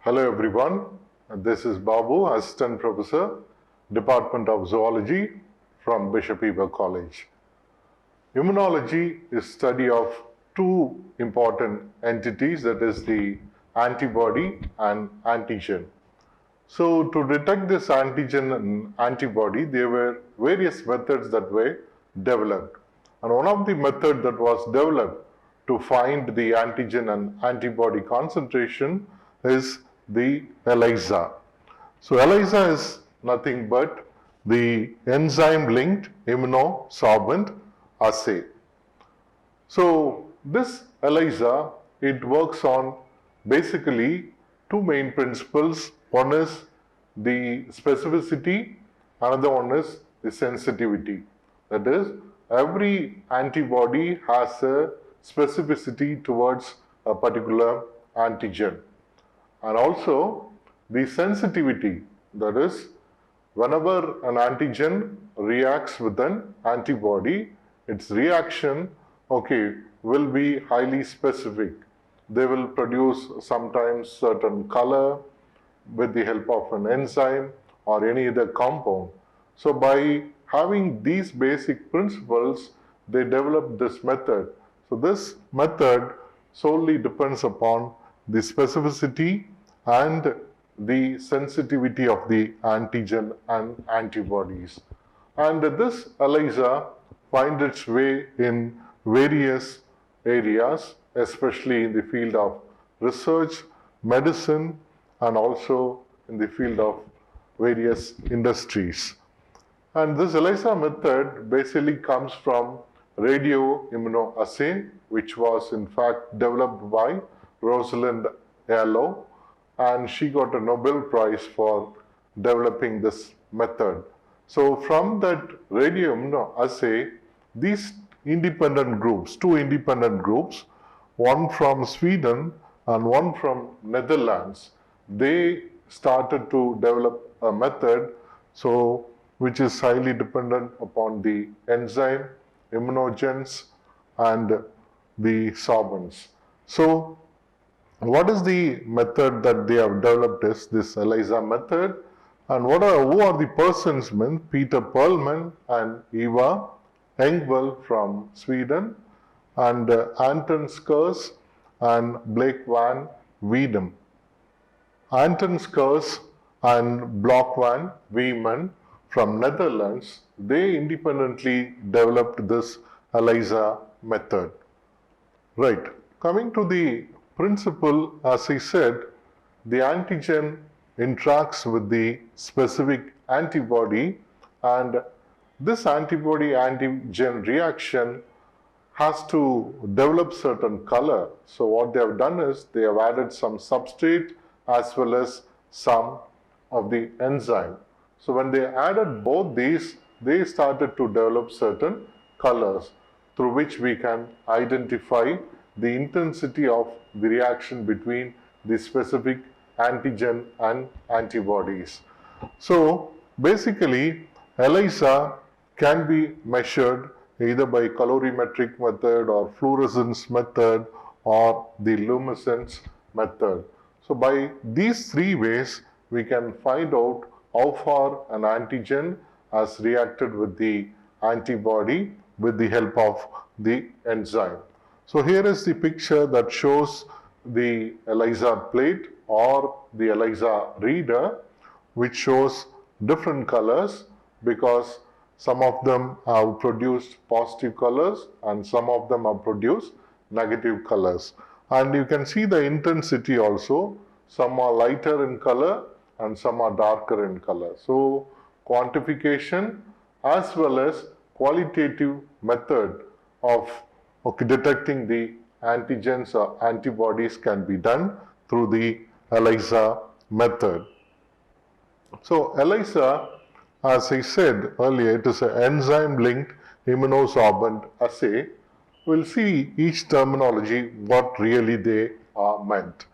Hello everyone, this is Babu, Assistant Professor, Department of Zoology from Bishop Weber College. Immunology is study of two important entities, that is the antibody and antigen. So to detect this antigen and antibody, there were various methods that were developed. And one of the methods that was developed to find the antigen and antibody concentration is the ELISA. So ELISA is nothing but the enzyme-linked immunosorbent assay. So this ELISA, it works on basically two main principles. One is the specificity, another one is the sensitivity. That is, every antibody has a specificity towards a particular antigen. And also the sensitivity, that is, whenever an antigen reacts with an antibody, its reaction, will be highly specific. They will produce sometimes certain color with the help of an enzyme or any other compound. So by having these basic principles, they developed this method. So this method solely depends upon the specificity and the sensitivity of the antigen and antibodies. And this ELISA finds its way in various areas, especially in the field of research, medicine, and also in the field of various industries. And this ELISA method basically comes from radioimmunoassay, which was in fact developed by Rosalind Yalow, and she got a Nobel Prize for developing this method. So from that radioimmunoassay, these independent groups, two independent groups, one from Sweden and one from Netherlands, they started to develop a method which is highly dependent upon the enzyme, immunogens, and the sorbents. So what is the method that they have developed is this ELISA method, and who are the persons? Peter Perlman and Eva Engvall from Sweden, and Anton Skurs and Blake van Wiedem. Anton Skurs and Blok van Wiedem from Netherlands, they independently developed this ELISA method. Right, coming to the principle, as I said, the antigen interacts with the specific antibody, and this antibody-antigen reaction has to develop certain color. So what they have done is they have added some substrate as well as some of the enzyme. So when they added both these, they started to develop certain colors through which we can identify the intensity of the reaction between the specific antigen and antibodies. So basically, ELISA can be measured either by colorimetric method or fluorescence method or the luminescence method. So by these three ways, we can find out how far an antigen has reacted with the antibody with the help of the enzyme. So here is the picture that shows the ELISA plate or the ELISA reader, which shows different colors because some of them have produced positive colors and some of them have produced negative colors. And you can see the intensity also. Some are lighter in color and some are darker in color. So quantification as well as qualitative method of detecting the antigens or antibodies can be done through the ELISA method. So ELISA, as I said earlier, it is an enzyme-linked immunosorbent assay. We'll see each terminology, what really they are meant.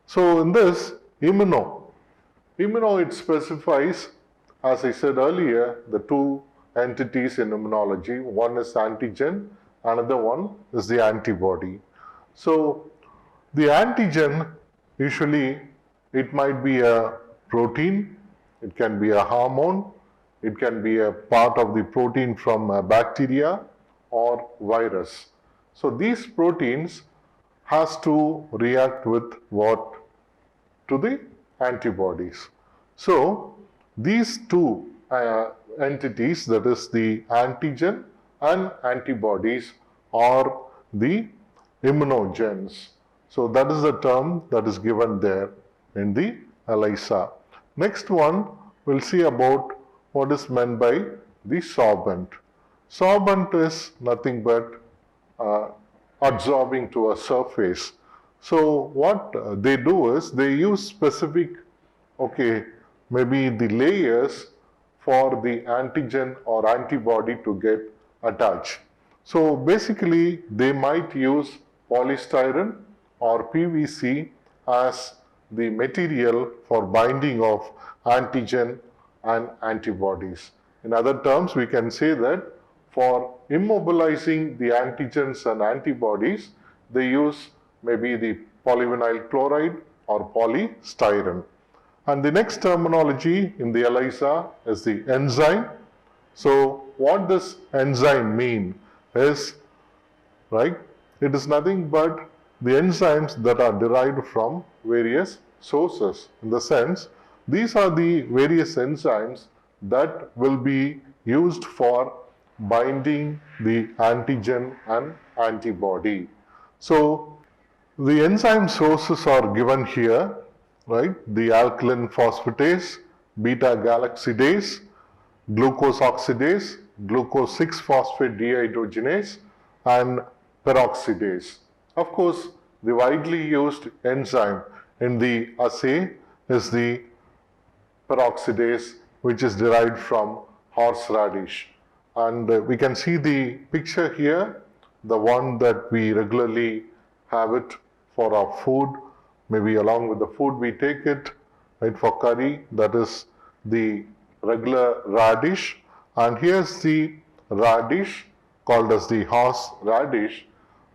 So in this, Immuno, it specifies, as I said earlier, the two entities in immunology. One is antigen, another one is the antibody. So the antigen Usually it might be a protein, it can be a hormone, it can be a part of the protein from a bacteria or virus. So these proteins has to react with what? To the antibodies. So these two entities, that is the antigen and antibodies, are the immunogens. So that is the term that is given there in the Elisa. Next one, we'll see about what is meant by the sorbent. Sorbent is nothing but adsorbing to a surface. So what they do is they use specific, maybe the layers for the antigen or antibody to get attached. So basically they might use polystyrene or PVC as the material for binding of antigen and antibodies. In other terms, we can say that for immobilizing the antigens and antibodies, they use maybe the polyvinyl chloride or polystyrene. And the next terminology in the ELISA is the enzyme. So what does enzyme mean is, right, it is nothing but the enzymes that are derived from various sources. In the sense, these are the various enzymes that will be used for binding the antigen and antibody. So the enzyme sources are given here, right? The alkaline phosphatase, beta galactidase, glucose oxidase, glucose 6-phosphate dehydrogenase, and peroxidase. Of course, the widely used enzyme in the assay is the peroxidase, which is derived from horseradish. And we can see the picture here, the one that we regularly have it for our food, maybe along with the food we take it, right, for curry, that is the regular radish. And here's the radish called as the horseradish.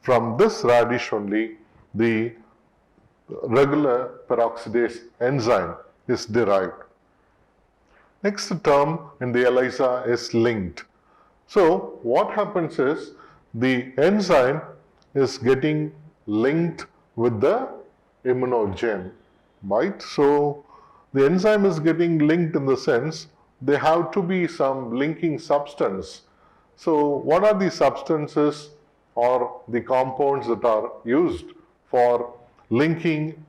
From this radish only, the regular peroxidase enzyme is derived. Next term in the ELISA is linked. So what happens is the enzyme is getting linked with the immunogen, right? So the enzyme is getting linked in the sense there have to be some linking substance. So what are the substances or the compounds that are used for linking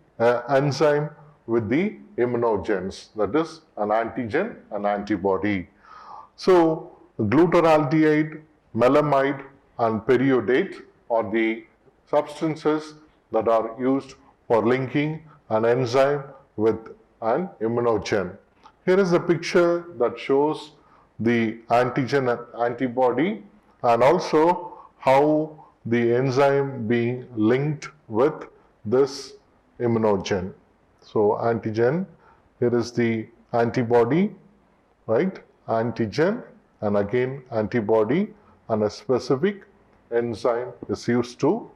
enzyme with the immunogens, that is an antigen and antibody? So glutaraldehyde, melamide and periodate are the substances that are used for linking an enzyme with an immunogen. Here is a picture that shows the antigen and antibody and also how the enzyme being linked with this immunogen. So antigen, here is the antibody, right? Antigen and again antibody, and a specific enzyme is used to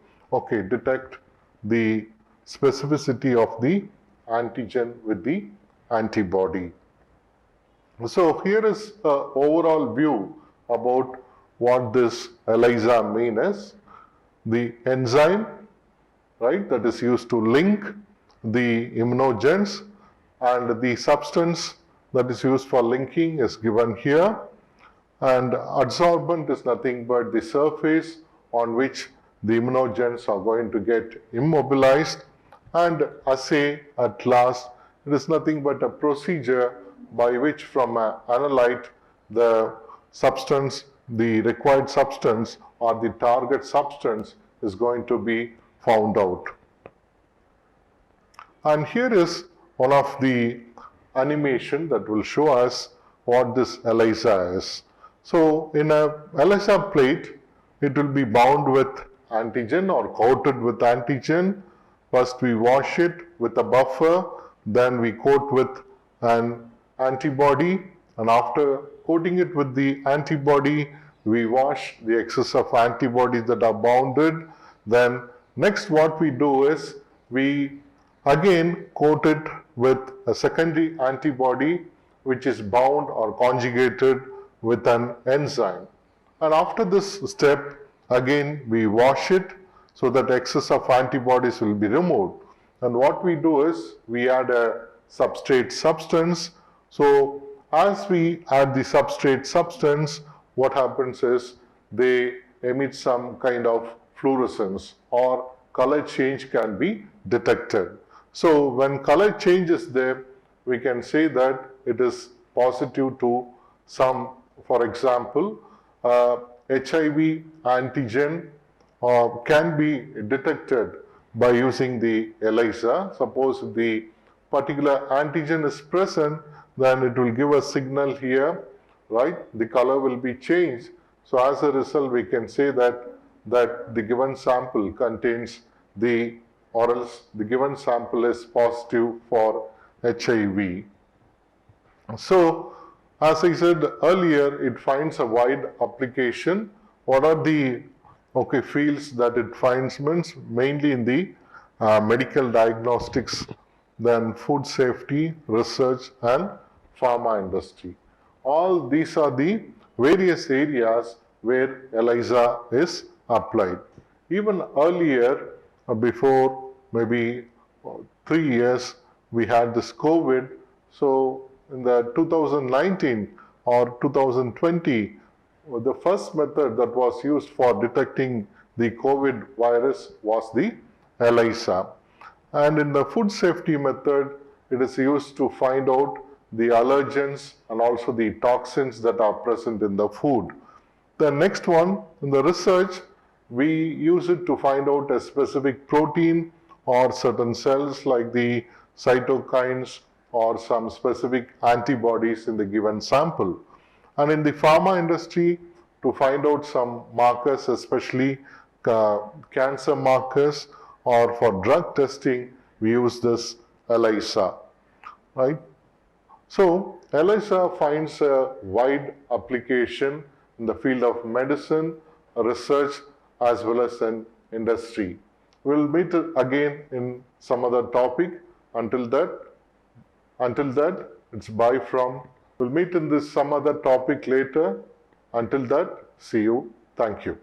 detect the specificity of the antigen with the antibody. So here is an overall view about what this ELISA mean is. The enzyme, right, that is used to link the immunogens, and the substance that is used for linking is given here. And adsorbent is nothing but the surface on which the immunogens are going to get immobilized. And assay, at last, it is nothing but a procedure by which from an analyte the substance, the required substance or the target substance is going to be found out. And here is one of the animation that will show us what this ELISA is. So in a ELISA plate, it will be bound with antigen or coated with antigen. First we wash it with a buffer, then we coat with an antibody, and after coating it with the antibody, we wash the excess of antibodies that are bounded. Then next what we do is we again coat it with a secondary antibody which is bound or conjugated with an enzyme. And after this step, again we wash it so that excess of antibodies will be removed. And what we do is we add a substrate substance. So as we add the substrate substance, what happens is they emit some kind of fluorescence or color change can be detected. So when color change is there, we can say that it is positive to some, for example, HIV antigen can be detected by using the ELISA. Suppose the particular antigen is present, then it will give a signal here, right? The color will be changed. So as a result, we can say that the given sample contains the, or else the given sample is positive for HIV. So, as I said earlier, it finds a wide application. What are the fields that it finds? Means mainly in the medical diagnostics, then food safety, research, and pharma industry. All these are the various areas where ELISA is applied. Even earlier, before maybe 3 years, we had this COVID. So in the 2019 or 2020, the first method that was used for detecting the COVID virus was the ELISA. And in the food safety method, it is used to find out the allergens and also the toxins that are present in the food. The next one, in the research, we use it to find out a specific protein or certain cells like the cytokines or some specific antibodies in the given sample. And in the pharma industry, to find out some markers, especially cancer markers, or for drug testing, we use this ELISA, right? So, ELISA finds a wide application in the field of medicine, research, as well as in industry. We'll meet again in some other topic. Until that, it's bye from. We'll meet in this some other topic later. Until that, see you. Thank you.